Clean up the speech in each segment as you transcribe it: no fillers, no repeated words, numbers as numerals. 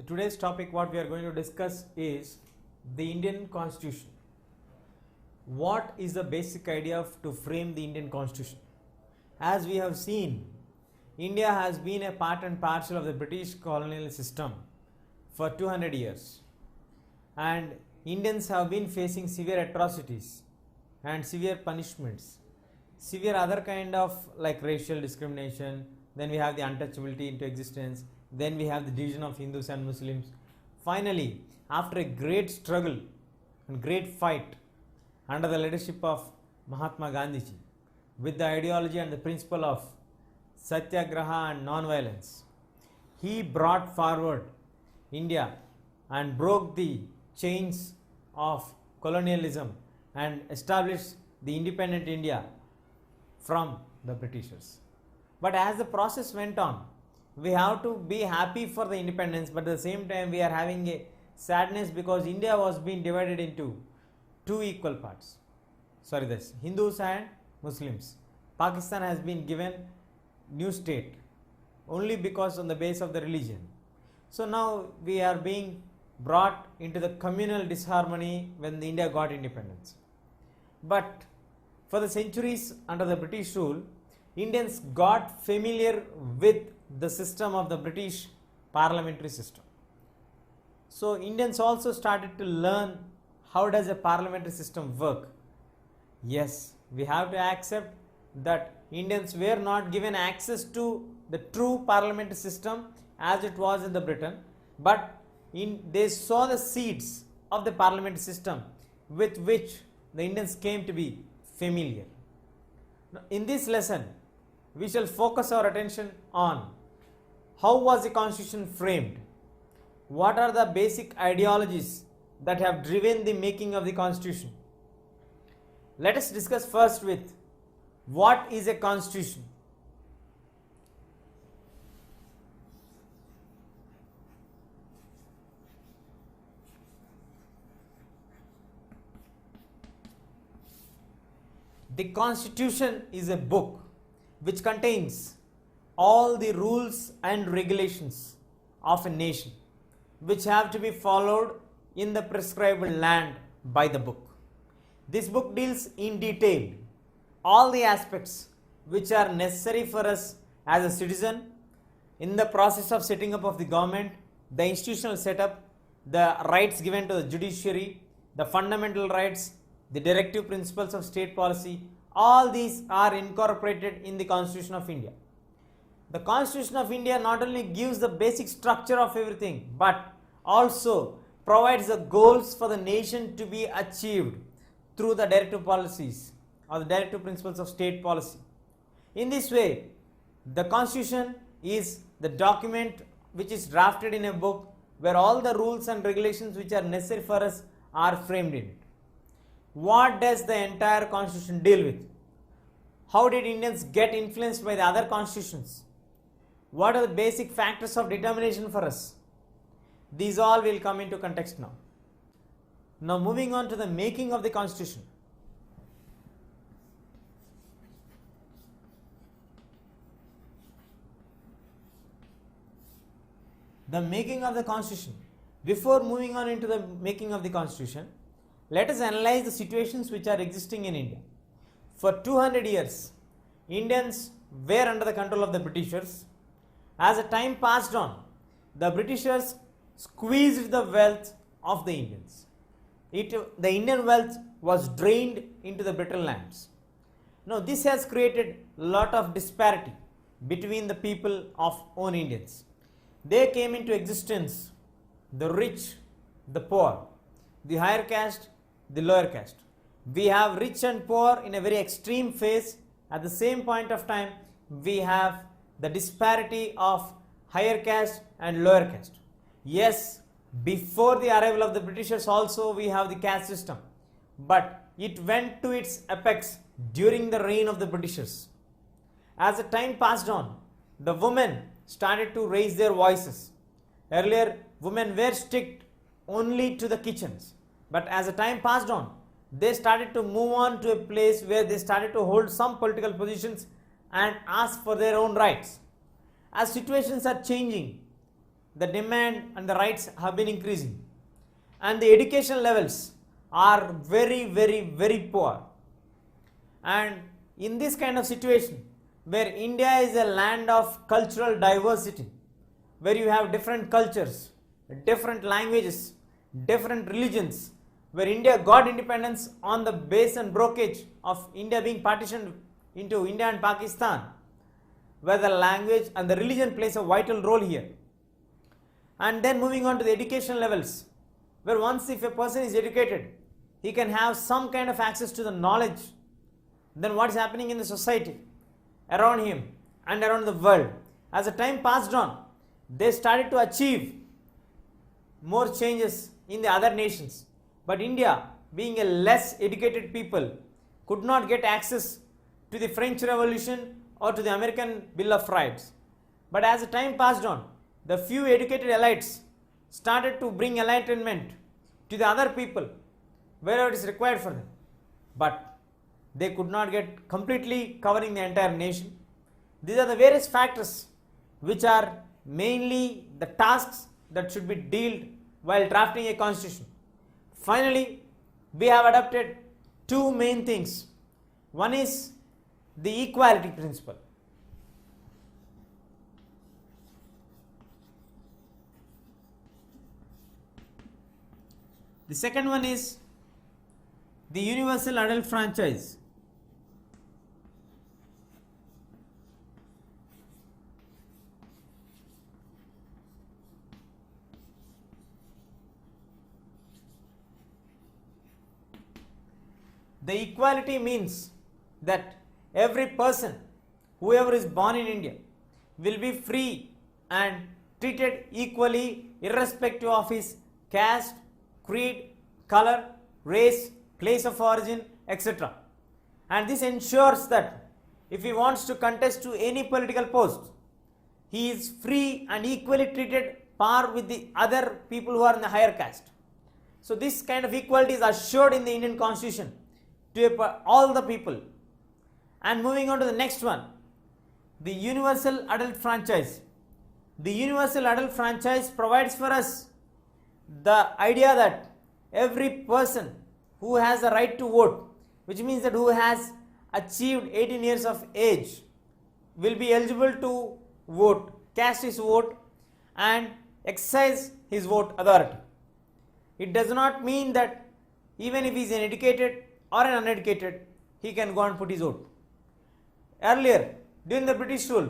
Today's topic, what we are going to discuss is the Indian Constitution. What is the basic idea to frame the Indian Constitution? As we have seen, India has been a part and parcel of the British colonial system for 200 years, and Indians have been facing severe atrocities and severe punishments, severe other kind of like racial discrimination. Then we have the untouchability into existence. Then we have the division of Hindus and Muslims. Finally, after a great struggle and great fight under the leadership of Mahatma Gandhi ji, with the ideology and the principle of Satyagraha and non-violence, he brought forward India and broke the chains of colonialism and established the independent India from the Britishers. But as the process went on, we have to be happy for the independence, but at the same time we are having a sadness because India was being divided into two equal parts. Hindus and Muslims. Pakistan has been given new state only because on the base of the religion. So now we are being brought into the communal disharmony when the India got independence. But for the centuries under the British rule, Indians got familiar with the system of the British parliamentary system. So Indians also started to learn how does a parliamentary system work. Yes, we have to accept that Indians were not given access to the true parliamentary system as it was in the Britain, but they saw the seeds of the parliamentary system with which the Indians came to be familiar. Now, in this lesson, we shall focus our attention on how was the constitution framed, what are the basic ideologies that have driven the making of the constitution. Let us discuss first with what is a constitution. The Constitution is a book which contains all the rules and regulations of a nation which have to be followed in the prescribed land by the book. This book deals in detail all the aspects which are necessary for us as a citizen in the process of setting up of the government, the institutional setup, the rights given to the judiciary, the fundamental rights, the directive principles of state policy. All these are incorporated in the Constitution of India. The Constitution of India not only gives the basic structure of everything, but also provides the goals for the nation to be achieved through the directive policies or the directive principles of state policy. In this way, the Constitution is the document which is drafted in a book where all the rules and regulations which are necessary for us are framed in it. What does the entire constitution deal with? How did Indians get influenced by the other constitutions? What are the basic factors of determination for us? These all will come into context now. Now moving on to the making of the constitution. The making of the constitution. Before moving on into the making of the constitution, let us analyze the situations which are existing in India. For 200 years, Indians were under the control of the Britishers. As the time passed on, the Britishers squeezed the wealth of the Indians. The Indian wealth was drained into the British lands. Now this has created a lot of disparity between the people of own Indians. They came into existence, the rich, the poor, the higher caste, the lower caste. We have rich and poor in a very extreme phase. At the same point of time, we have the disparity of higher caste and lower caste. Yes, before the arrival of the Britishers also we have the caste system, but it went to its apex during the reign of the Britishers. As the time passed on, the women started to raise their voices. Earlier, women were strict only to the kitchens, but as the time passed on, they started to move on to a place where they started to hold some political positions and ask for their own rights. As situations are changing, the demand and the rights have been increasing, and the education levels are very poor. And in this kind of situation, where India is a land of cultural diversity, where you have different cultures, different languages, different religions, where India got independence on the base and brocage of India being partitioned into India and Pakistan, where the language and the religion plays a vital role here. And then moving on to the education levels, where once if a person is educated, he can have some kind of access to the knowledge, then what is happening in the society around him and around the world. As the time passed on, they started to achieve more changes in the other nations. But India, being a less educated people, could not get access to the French Revolution or to the American Bill of Rights. But as the time passed on, the few educated elites started to bring enlightenment to the other people wherever it is required for them. But they could not get completely covering the entire nation. These are the various factors which are mainly the tasks that should be dealt while drafting a constitution. Finally, we have adopted two main things. One is the equality principle. The second one is the universal adult franchise. The equality means that every person, whoever is born in India, will be free and treated equally irrespective of his caste, creed, color, race, place of origin, etc. And this ensures that if he wants to contest to any political post, he is free and equally treated par with the other people who are in the higher caste. So this kind of equality is assured in the Indian Constitution to all the people. And moving on to the next one, the universal adult franchise. The universal adult franchise provides for us the idea that every person who has the right to vote, which means that who has achieved 18 years of age, will be eligible to vote, cast his vote and exercise his vote authority. It does not mean that even if he is an educated or an uneducated, he can go and put his vote. Earlier, during the British rule,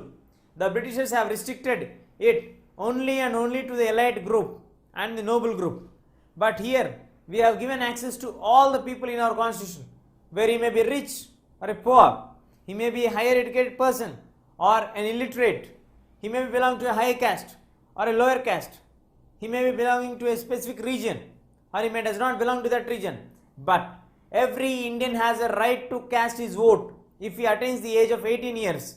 the Britishers have restricted it only and only to the elite group and the noble group. But here, we have given access to all the people in our constitution, where he may be rich or a poor, he may be a higher educated person or an illiterate, he may belong to a higher caste or a lower caste, he may be belonging to a specific region or he may does not belong to that region. But every Indian has a right to cast his vote if he attains the age of 18 years